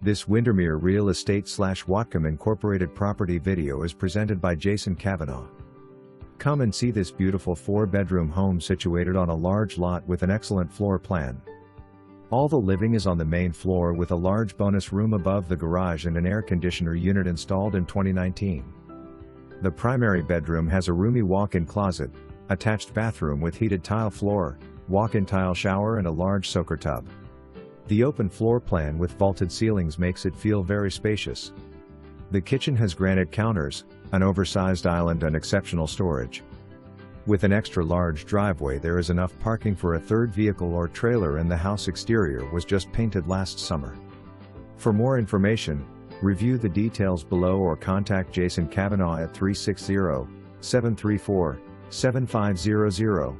This Windermere Real Estate / Whatcom Incorporated property video is presented by Jason Cavanaugh. Come and see this beautiful 4-bedroom home situated on a large lot with an excellent floor plan. All the living is on the main floor with a large bonus room above the garage and an air conditioner unit installed in 2019. The primary bedroom has a roomy walk-in closet, attached bathroom with heated tile floor, walk-in tile shower and a large soaker tub. The open floor plan with vaulted ceilings makes it feel very spacious. The kitchen has granite counters, an oversized island and exceptional storage. With an extra large driveway, there is enough parking for a third vehicle or trailer, and the house exterior was just painted last summer. For more information, review the details below or contact Jason Cavanaugh at 360-734-7500.